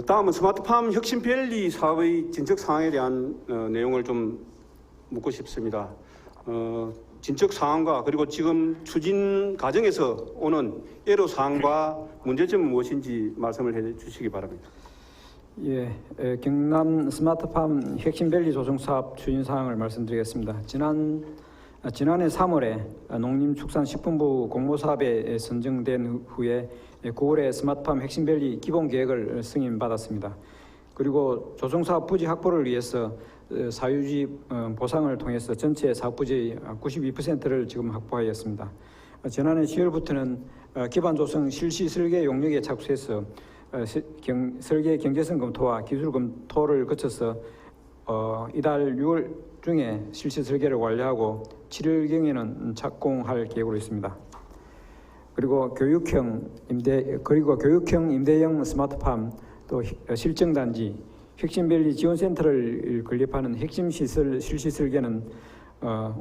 다음은 스마트팜 혁신밸리 사업의 진척 상황에 대한 내용을 좀 묻고 싶습니다. 진척 상황과 그리고 지금 추진 과정에서 오는 애로 사항과 문제점은 무엇인지 말씀을 해 주시기 바랍니다. 예, 경남 스마트팜 혁신밸리 조성 사업 추진 사항을 말씀드리겠습니다. 지난해 3월에 농림축산식품부 공모사업에 선정된 후에 9월에 스마트팜 혁신밸리 기본계획을 승인받았습니다. 그리고 조성사업 부지 확보를 위해서 사유지 보상을 통해서 전체 사업 부지의 92%를 지금 확보하였습니다. 지난해 10월부터는 기반 조성 실시 설계 용역에 착수해서 설계 경제성 검토와 기술 검토를 거쳐서 이달 6월 중에 실시 설계를 완료하고 7월경에는 착공할 계획으로 있습니다. 그리고 교육형 임대형 스마트팜, 또 실정단지, 혁신밸리 지원센터를 건립하는 핵심 시설 실시 설계는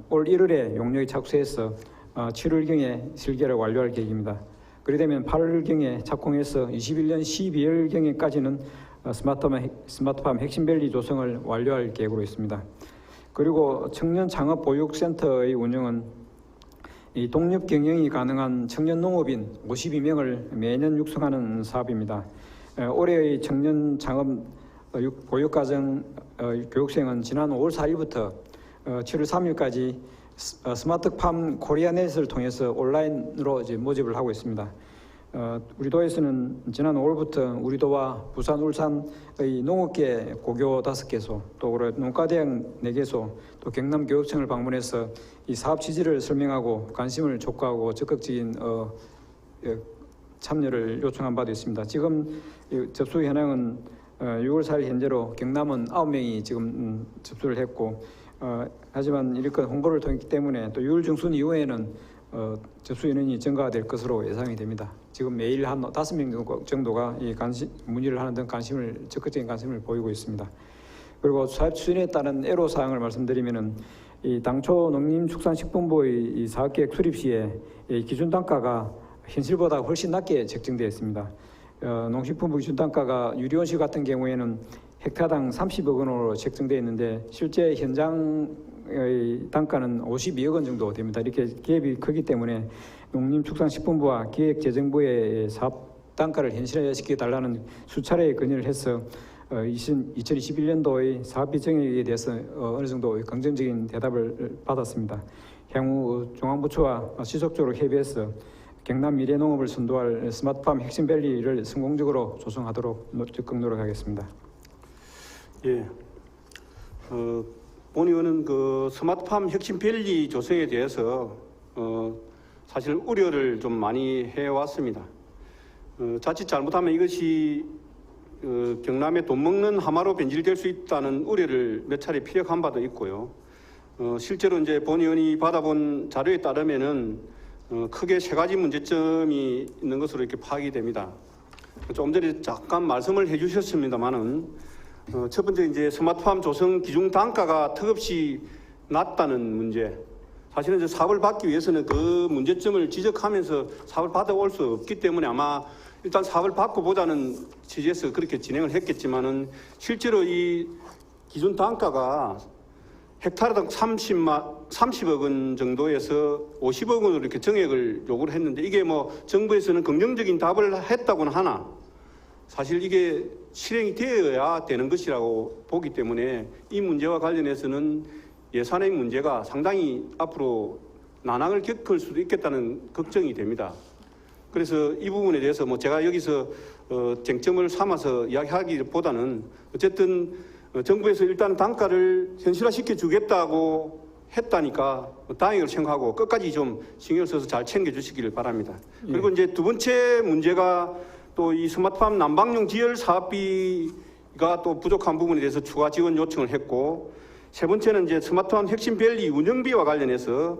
올 1월에 용역에 착수해서 7월경에 설계를 완료할 계획입니다. 그리 되면 8월경에 착공해서 21년 12월경에까지는 스마트팜 혁신밸리 조성을 완료할 계획으로 있습니다. 그리고 청년 창업 보육센터의 운영은 이 독립 경영이 가능한 청년 농업인 52명을 매년 육성하는 사업입니다. 올해의 청년 창업 보육과정 교육생은 지난 5월 4일부터 7월 3일까지 스마트팜 코리아넷을 통해서 온라인으로 이제 모집을 하고 있습니다. 우리 도에서는 지난 5월부터 우리 도와 부산, 울산의 농업계 고교 5개소, 또 농가대학 4개소, 또 경남교육청을 방문해서 이 사업 취지를 설명하고 관심을 촉구하고 적극적인 참여를 요청한 바도 있습니다. 지금 접수 현황은 6월 4일 현재로 경남은 9명이 지금 접수를 했고, 하지만 이렇게 홍보를 통했기 때문에 또 6월 중순 이후에는 접수 인원이 증가가 될 것으로 예상이 됩니다. 지금 매일 한 5명 정도가 이 문의를 하는 등 적극적인 관심을 보이고 있습니다. 그리고 사업 추진에 따른 애로 사항을 말씀드리면은 이 당초 농림축산식품부의 이 사업계획 수립 시에 이 기준 단가가 현실보다 훨씬 낮게 책정되어 있습니다. 농식품부 기준 단가가 유리온실 같은 경우에는 헥타당 30억 원으로 책정되어 있는데 실제 현장의 단가는 52억 원 정도 됩니다. 이렇게 갭이 크기 때문에 농림축산식품부와 기획재정부의 사업 단가를 현실화시켜 달라는 수차례 건의를 해서 2021년도의 사업비 정액에 대해서 어느 정도 긍정적인 대답을 받았습니다. 향후 중앙부처와 지속적으로 협의해서 경남 미래농업을 선도할 스마트팜 혁신밸리를 성공적으로 조성하도록 적극 노력하겠습니다. 예, 본 의원은 그 스마트팜 혁신밸리 조성에 대해서 사실 우려를 좀 많이 해왔습니다. 자칫 잘못하면 이것이 경남의 돈 먹는 하마로 변질될 수 있다는 우려를 몇 차례 피력한 바도 있고요. 실제로 이제 본 의원이 받아본 자료에 따르면은 크게 3가지 문제점이 있는 것으로 이렇게 파악이 됩니다. 좀 전에 잠깐 말씀을 해주셨습니다만은 첫 번째 이제 스마트팜 조성 기준 단가가 턱없이 낮다는 문제. 사실은 이제 사업을 받기 위해서는 그 문제점을 지적하면서 사업을 받아올 수 없기 때문에 아마 일단 사업을 받고 보자는 취지에서 그렇게 진행을 했겠지만은 실제로 이 기준 단가가 헥타르당 30억 원 정도에서 50억 원으로 이렇게 정액을 요구를 했는데 이게 뭐 정부에서는 긍정적인 답을 했다고는 하나 사실 이게 실행이 되어야 되는 것이라고 보기 때문에 이 문제와 관련해서는 예산의 문제가 상당히 앞으로 난항을 겪을 수도 있겠다는 걱정이 됩니다. 그래서 이 부분에 대해서 뭐 제가 여기서 쟁점을 삼아서 이야기하기보다는 어쨌든 정부에서 일단 단가를 현실화시켜 주겠다고 했다니까 다행을 생각하고 끝까지 좀 신경 써서 잘 챙겨주시기를 바랍니다. 그리고 이제 두 번째 문제가 또 이 스마트팜 난방용 지열 사업비가 또 부족한 부분에 대해서 추가 지원 요청을 했고, 세 번째는 이제 스마트팜 혁신밸리 운영비와 관련해서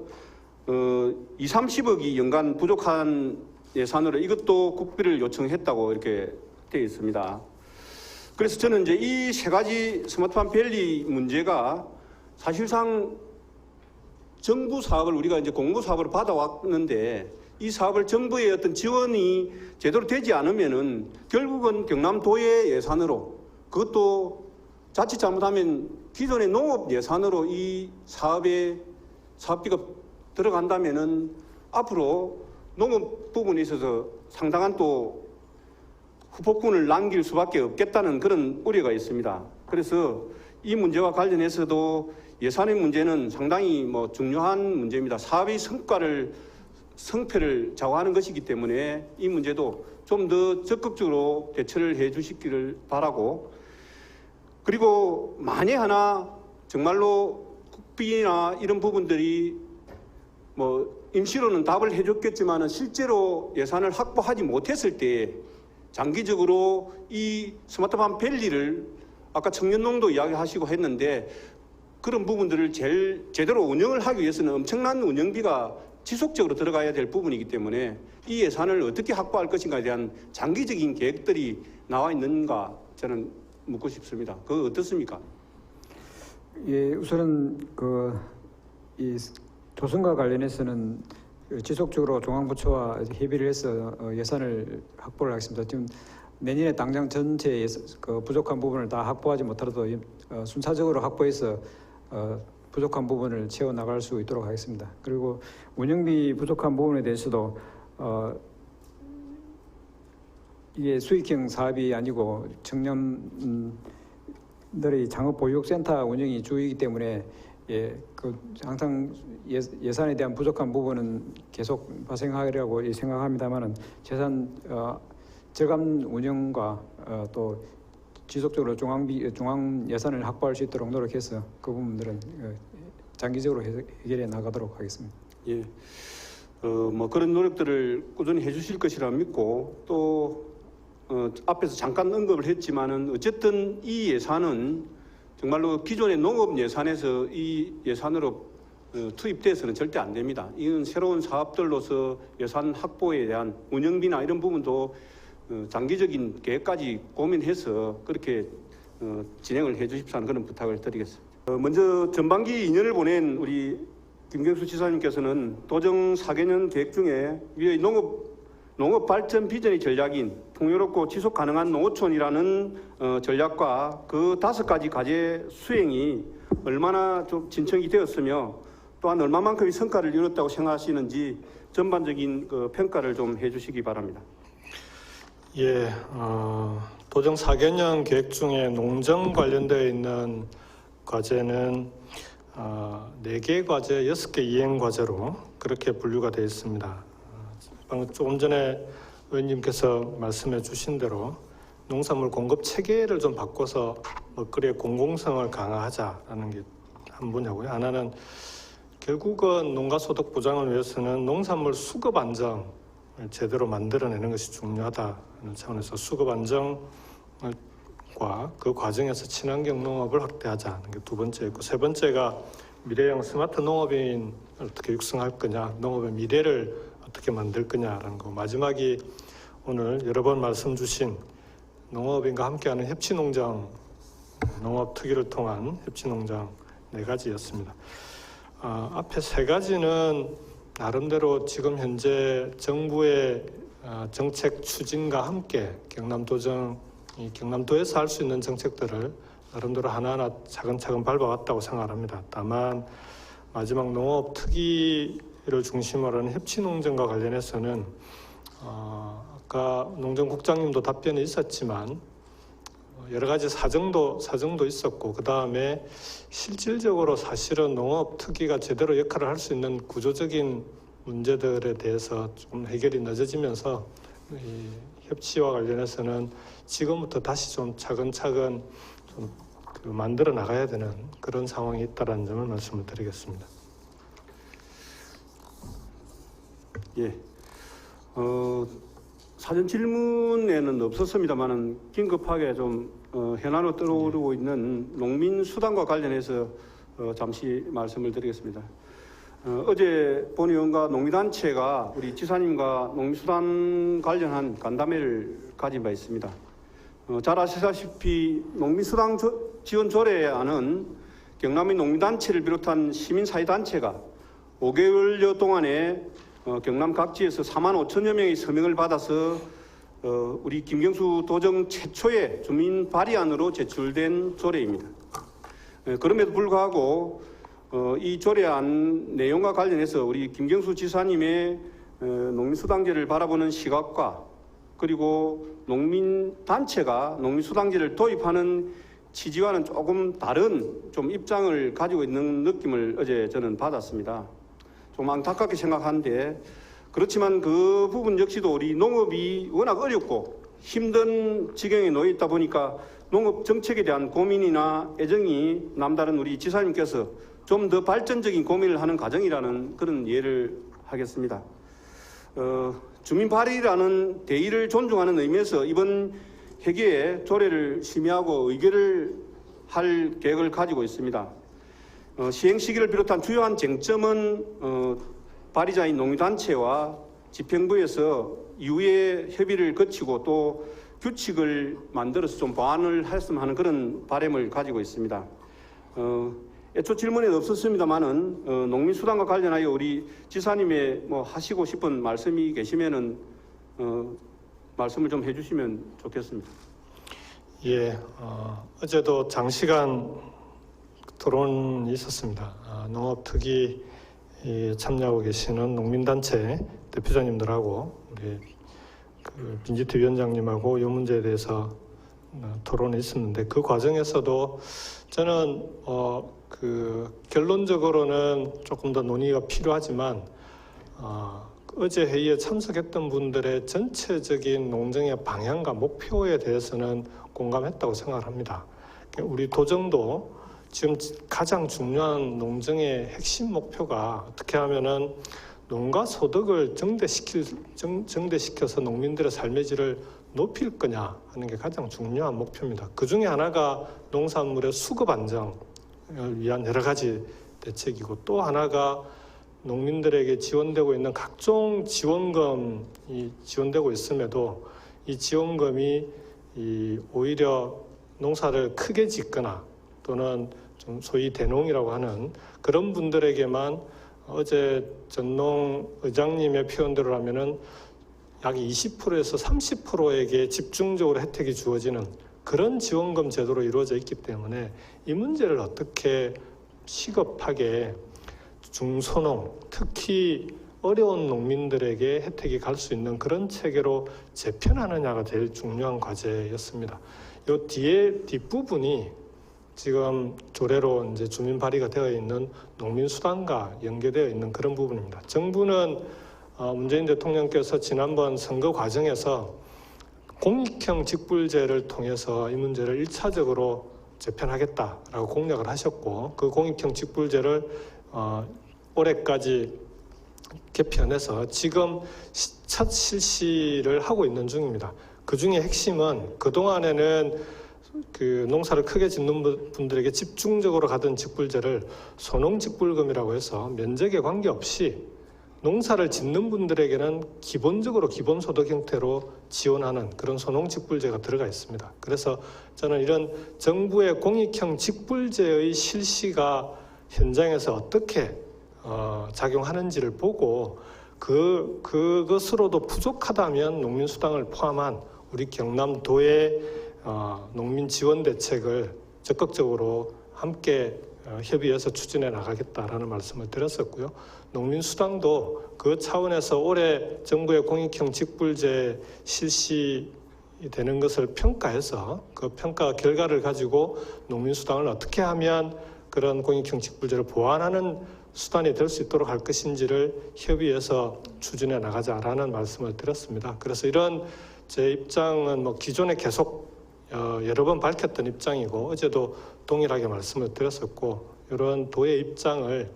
30억이 연간 부족한 예산으로 이것도 국비를 요청했다고 이렇게 되어 있습니다. 그래서 저는 이제 이 3가지 스마트팜 밸리 문제가 사실상 정부 사업을 우리가 이제 공모 사업으로 받아왔는데 이 사업을 정부의 어떤 지원이 제대로 되지 않으면은 결국은 경남도의 예산으로, 그것도 자칫 잘못하면 기존의 농업 예산으로 이 사업비가 들어간다면은 앞으로 농업 부분에 있어서 상당한 또 후폭군을 남길 수밖에 없겠다는 그런 우려가 있습니다. 그래서 이 문제와 관련해서도 예산의 문제는 상당히 중요한 문제입니다. 사업의 성패를 좌우하는 것이기 때문에 이 문제도 좀 더 적극적으로 대처를 해 주시기를 바라고, 그리고 만에 하나 정말로 국비나 이런 부분들이 임시로는 답을 해줬겠지만 실제로 예산을 확보하지 못했을 때 장기적으로 이 스마트팜 밸리를 아까 청년농도 이야기하시고 했는데 그런 부분들을 제대로 운영을 하기 위해서는 엄청난 운영비가 지속적으로 들어가야 될 부분이기 때문에 이 예산을 어떻게 확보할 것인가에 대한 장기적인 계획들이 나와 있는가 저는 묻고 싶습니다. 그거 어떻습니까? 예, 우선은 이 조성과 관련해서는 지속적으로 중앙부처와 협의를 해서 예산을 확보를 하겠습니다. 지금 내년에 당장 전체 부족한 부분을 다 확보하지 못하더라도 순차적으로 확보해서 부족한 부분을 채워 나갈 수 있도록 하겠습니다. 그리고 운영비 부족한 부분에 대해서도 이게 수익형 사업이 아니고 청년들의 창업보육센터 운영이 주이기 때문에 항상 예산에 대한 부족한 부분은 계속 발생하리라고 생각합니다만은 절감 운영과 또 지속적으로 중앙 예산을 확보할 수 있도록 노력해서 그 부분들은 장기적으로 해결해 나가도록 하겠습니다. 예, 그런 노력들을 꾸준히 해주실 것이라 믿고 또 앞에서 잠깐 언급을 했지만은 어쨌든 이 예산은 정말로 기존의 농업 예산에서 이 예산으로 투입돼서는 절대 안 됩니다. 이건 새로운 사업들로서 예산 확보에 대한 운영비나 이런 부분도 장기적인 계획까지 고민해서 그렇게 진행을 해 주십사 하는 그런 부탁을 드리겠습니다. 먼저 전반기 2년을 보낸 우리 김경수 지사님께서는 도정 4개년 계획 중에 위의 농업 발전 비전의 전략인 풍요롭고 지속 가능한 농어촌이라는 전략과 그 5가지 과제 수행이 얼마나 좀 진척이 되었으며 또한 얼마만큼의 성과를 이뤘다고 생각하시는지 전반적인 평가를 좀 해주시기 바랍니다. 예, 도정 4개년 계획 중에 농정 관련되어 있는 과제는 4개 과제, 6개 이행 과제로 그렇게 분류가 되어 있습니다. 방금 조금 전에 의원님께서 말씀해 주신 대로 농산물 공급 체계를 좀 바꿔서 먹거리의 공공성을 강화하자라는 게 한 분야고요. 하나는 결국은 농가 소득 보장을 위해서는 농산물 수급 안정을 제대로 만들어내는 것이 중요하다는 차원에서 수급 안정과 그 과정에서 친환경 농업을 확대하자는 게 2번째였고, 3번째가 미래형 스마트 농업인을 어떻게 육성할 거냐, 농업의 미래를 어떻게 만들 거냐라는 거, 마지막이 오늘 여러 번 말씀 주신 농업인과 함께하는 협치농장, 농업 특위를 통한 협치농장 4가지였습니다. 앞에 3가지는 나름대로 지금 현재 정부의 정책 추진과 함께 경남도에서 할 수 있는 정책들을 나름대로 하나하나 차근차근 밟아왔다고 생각합니다. 다만 마지막 농업 특위를 중심으로 하는 협치농정과 관련해서는 아까 농정국장님도 답변이 있었지만 여러 가지 사정도 있었고, 그 다음에 실질적으로 사실은 농업 특위가 제대로 역할을 할 수 있는 구조적인 문제들에 대해서 좀 해결이 늦어지면서 이 협치와 관련해서는 지금부터 다시 좀 차근차근 좀 만들어 나가야 되는 그런 상황이 있다는 점을 말씀을 드리겠습니다. 예. 사전 질문에는 없었습니다만은 긴급하게 좀 현안으로 떠오르고 있는 농민 수당과 관련해서 잠시 말씀을 드리겠습니다. 어제 본 의원과 농민단체가 우리 지사님과 농민수당 관련한 간담회를 가진 바 있습니다. 잘 아시다시피 농민수당 지원 조례안은 경남의 농민단체를 비롯한 시민사회단체가 5개월여 동안에 경남 각지에서 4만 5천여 명의 서명을 받아서 우리 김경수 도정 최초의 주민 발의안으로 제출된 조례입니다. 그럼에도 불구하고 이 조례안 내용과 관련해서 우리 김경수 지사님의 농민수당제를 바라보는 시각과 그리고 농민단체가 농민수당제를 도입하는 취지와는 조금 다른 좀 입장을 가지고 있는 느낌을 어제 저는 받았습니다. 좀 안타깝게 생각하는데 그렇지만 그 부분 역시도 우리 농업이 워낙 어렵고 힘든 지경에 놓여 있다 보니까 농업 정책에 대한 고민이나 애정이 남다른 우리 지사님께서 좀 더 발전적인 고민을 하는 과정이라는 그런 이해를 하겠습니다. 주민 발의라는 대의를 존중하는 의미에서 이번 회기에 조례를 심의하고 의결을 할 계획을 가지고 있습니다. 시행 시기를 비롯한 주요한 쟁점은 발의자인 농민단체와 집행부에서 이후에 협의를 거치고 또 규칙을 만들어서 좀 보완을 했으면 하는 그런 바람을 가지고 있습니다. 애초 질문에는 없었습니다만은 농민수당과 관련하여 우리 지사님의 뭐 하시고 싶은 말씀이 계시면은 말씀을 좀 해주시면 좋겠습니다. 예, 어제도 장시간 토론이 있었습니다. 농업특위에 참여하고 계시는 농민단체 대표자님들하고 우리 빈지트 위원장님하고 이 문제에 대해서 토론이 있었는데 그 과정에서도 저는 결론적으로는 조금 더 논의가 필요하지만 어제 회의에 참석했던 분들의 전체적인 농정의 방향과 목표에 대해서는 공감했다고 생각을 합니다. 우리 도정도 지금 가장 중요한 농정의 핵심 목표가 어떻게 하면은 농가 소득을 정대시켜서 농민들의 삶의 질을 높일 거냐 하는 게 가장 중요한 목표입니다. 그 중에 하나가 농산물의 수급 안정을 위한 여러 가지 대책이고 또 하나가 농민들에게 지원되고 있는 각종 지원금이 지원되고 있음에도 이 지원금이 오히려 농사를 크게 짓거나 또는 좀 소위 대농이라고 하는 그런 분들에게만 어제 전농 의장님의 표현대로라면은 약 20%에서 30%에게 집중적으로 혜택이 주어지는 그런 지원금 제도로 이루어져 있기 때문에 이 문제를 어떻게 시급하게 중소농, 특히 어려운 농민들에게 혜택이 갈 수 있는 그런 체계로 재편하느냐가 제일 중요한 과제였습니다. 요 뒷부분이 지금 조례로 이제 주민 발의가 되어 있는 농민수당과 연계되어 있는 그런 부분입니다. 정부는 문재인 대통령께서 지난번 선거 과정에서 공익형 직불제를 통해서 이 문제를 1차적으로 재편하겠다라고 공약을 하셨고 그 공익형 직불제를 올해까지 개편해서 지금 첫 실시를 하고 있는 중입니다. 그 중에 핵심은 그동안에는 농사를 크게 짓는 분들에게 집중적으로 가던 직불제를 소농직불금이라고 해서 면적에 관계없이 농사를 짓는 분들에게는 기본적으로 기본소득 형태로 지원하는 그런 소농직불제가 들어가 있습니다. 그래서 저는 이런 정부의 공익형 직불제의 실시가 현장에서 어떻게 작용하는지를 보고 그것으로도 부족하다면 농민수당을 포함한 우리 경남도의 농민 지원 대책을 적극적으로 함께 협의해서 추진해 나가겠다라는 말씀을 드렸었고요. 농민수당도 그 차원에서 올해 정부의 공익형 직불제 실시되는 것을 평가해서 그 평가 결과를 가지고 농민수당을 어떻게 하면 그런 공익형 직불제를 보완하는 수단이 될 수 있도록 할 것인지를 협의해서 추진해 나가자라는 말씀을 드렸습니다. 그래서 이런 제 입장은 뭐 기존에 계속 여러 번 밝혔던 입장이고 어제도 동일하게 말씀을 드렸었고 이런 도의 입장을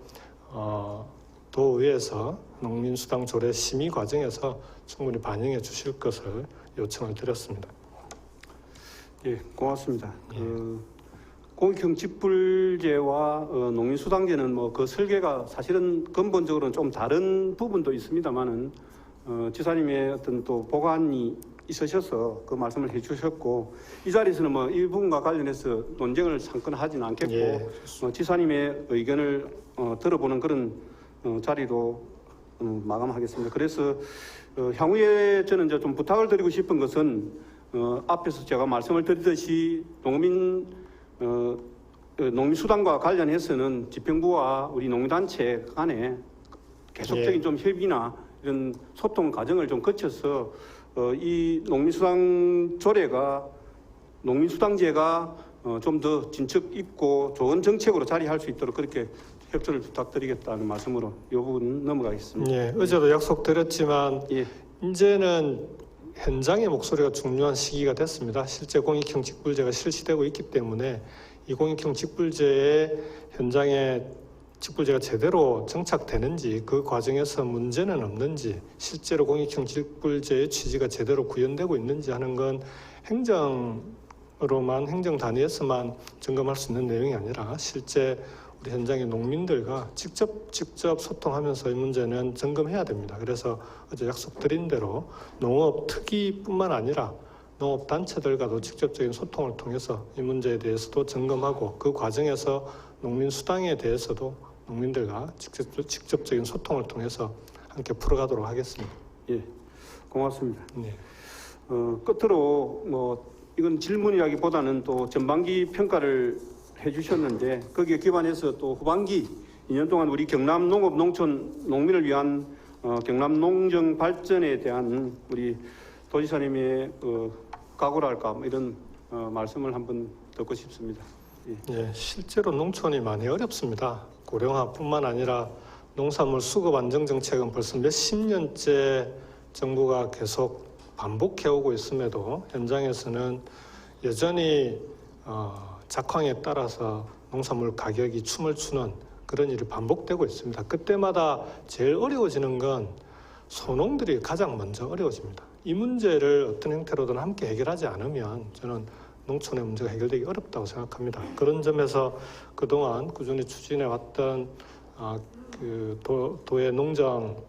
도의회에서 농민수당 조례 심의 과정에서 충분히 반영해 주실 것을 요청을 드렸습니다. 예, 고맙습니다. 공익형 직불제와 농민수당제는 뭐 그 설계가 사실은 근본적으로는 좀 다른 부분도 있습니다만은 지사님의 어떤 또 보관이 있으셔서 그 말씀을 해주셨고 이 자리에서는 뭐 이 부분과 관련해서 논쟁을 sam거나 하지는 않겠고 예, 지사님의 의견을 들어보는 그런 자리도 마감하겠습니다. 그래서 향후에 저는 이제 좀 부탁을 드리고 싶은 것은 앞에서 제가 말씀을 드리듯이 농민수당과 관련해서는 집행부와 우리 농민단체 간에 계속적인 좀 협의나 이런 소통 과정을 좀 거쳐서 이 농민수당 조례가 농민수당제가 좀 더 진척 있고 좋은 정책으로 자리할 수 있도록 그렇게 협조를 부탁드리겠다는 말씀으로 이 부분 넘어가겠습니다. 예, 어제도 약속드렸지만 예, 이제는 현장의 목소리가 중요한 시기가 됐습니다. 실제 공익형 직불제가 실시되고 있기 때문에 이 공익형 직불제의 현장에 직불제가 제대로 정착되는지 그 과정에서 문제는 없는지 실제로 공익형 직불제의 취지가 제대로 구현되고 있는지 하는 건 행정 단위에서만 점검할 수 있는 내용이 아니라 실제 우리 현장의 농민들과 직접 소통하면서 이 문제는 점검해야 됩니다. 그래서 어제 약속드린 대로 농업 특위뿐만 아니라 농업 단체들과도 직접적인 소통을 통해서 이 문제에 대해서도 점검하고 그 과정에서 농민 수당에 대해서도 농민들과 직접적인 소통을 통해서 함께 풀어가도록 하겠습니다. 예, 고맙습니다. 네. 끝으로 이건 질문이라기보다는 또 전반기 평가를 해주셨는데 거기에 기반해서 또 후반기 2년 동안 우리 경남 농업 농촌 농민을 위한 경남 농정 발전에 대한 우리 도지사님의 각오랄까 이런 말씀을 한번 듣고 싶습니다. 예, 실제로 농촌이 많이 어렵습니다. 고령화뿐만 아니라 농산물 수급 안정 정책은 벌써 몇십 년째 정부가 계속 반복해오고 있음에도 현장에서는 여전히 작황에 따라서 농산물 가격이 춤을 추는 그런 일이 반복되고 있습니다. 그때마다 제일 어려워지는 건 소농들이 가장 먼저 어려워집니다. 이 문제를 어떤 형태로든 함께 해결하지 않으면 저는 농촌의 문제가 해결되기 어렵다고 생각합니다. 그런 점에서 그동안 꾸준히 추진해왔던 도의 농정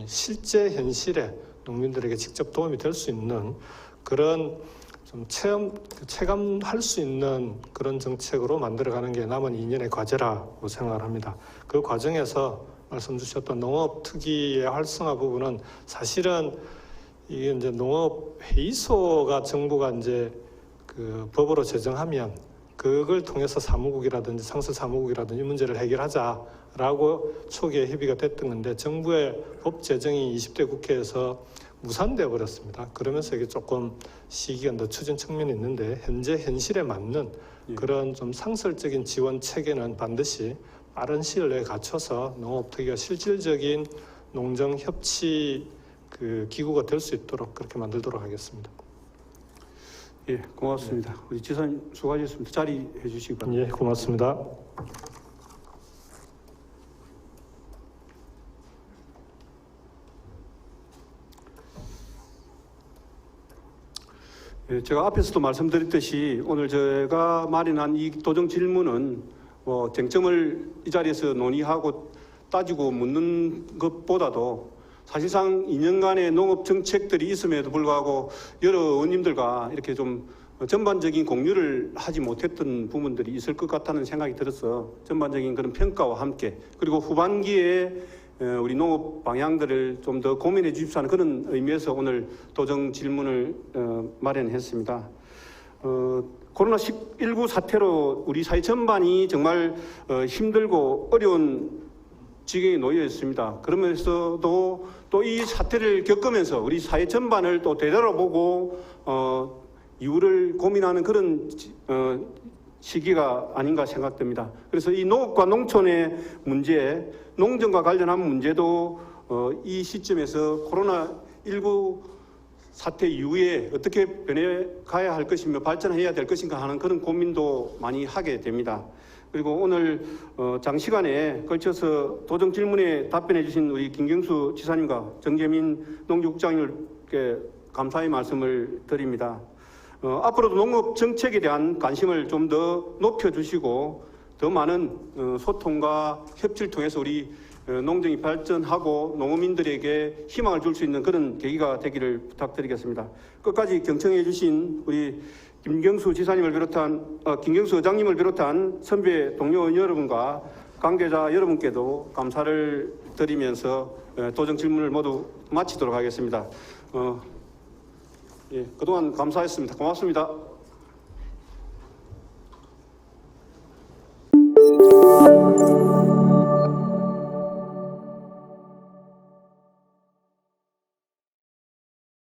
실제 현실에 농민들에게 직접 도움이 될 수 있는 그런 좀 체감할 수 있는 그런 정책으로 만들어가는 게 남은 2년의 과제라고 생각을 합니다. 그 과정에서 말씀 주셨던 농업특위의 활성화 부분은 사실은 이게 이제 농업회의소가 정부가 이제 그 법으로 제정하면 그걸 통해서 사무국이라든지 상설사무국이라든지 이 문제를 해결하자라고 초기에 협의가 됐던 건데 정부의 법 제정이 20대 국회에서 무산되어 버렸습니다. 그러면서 이게 조금 시기가 늦춰진 측면이 있는데 현재 현실에 맞는 그런 좀 상설적인 지원 체계는 반드시 빠른 시일 내에 갖춰서 농업특위가 실질적인 농정 협치 기구가 될 수 있도록 그렇게 만들도록 하겠습니다. 예, 고맙습니다. 우리 지사님 수고하셨습니다. 자리해 주시기 바랍니다. 예, 고맙습니다. 예, 제가 앞에서도 말씀드렸듯이 오늘 제가 마련한 이 도정 질문은 쟁점을 이 자리에서 논의하고 따지고 묻는 것보다도 사실상 2년간의 농업 정책들이 있음에도 불구하고 여러 의원님들과 이렇게 좀 전반적인 공유를 하지 못했던 부분들이 있을 것 같다는 생각이 들어서 전반적인 그런 평가와 함께 그리고 후반기에 우리 농업 방향들을 좀 더 고민해 주십사 하는 그런 의미에서 오늘 도정 질문을 마련했습니다. 코로나19 사태로 우리 사회 전반이 정말 힘들고 어려운 지경에 놓여 있습니다. 그러면서도 또 이 사태를 겪으면서 우리 사회 전반을 또 되돌아보고 이유를 고민하는 그런 시기가 아닌가 생각됩니다. 그래서 이 농업과 농촌의 문제, 농정과 관련한 문제도 이 시점에서 코로나19 사태 이후에 어떻게 변해가야 할 것이며 발전해야 될 것인가 하는 그런 고민도 많이 하게 됩니다. 그리고 오늘 장시간에 걸쳐서 도정 질문에 답변해 주신 우리 김경수 지사님과 정재민 농지국장님께 감사의 말씀을 드립니다. 앞으로도 농업 정책에 대한 관심을 좀 더 높여주시고 더 많은 소통과 협치를 통해서 우리 농정이 발전하고 농어민들에게 희망을 줄 수 있는 그런 계기가 되기를 부탁드리겠습니다. 끝까지 경청해 주신 우리 김경수 지사님을 비롯한 김경수 의장님을 비롯한 선배 동료 의원 여러분과 관계자 여러분께도 감사를 드리면서 도정 질문을 모두 마치도록 하겠습니다. 예, 그동안 감사했습니다. 고맙습니다.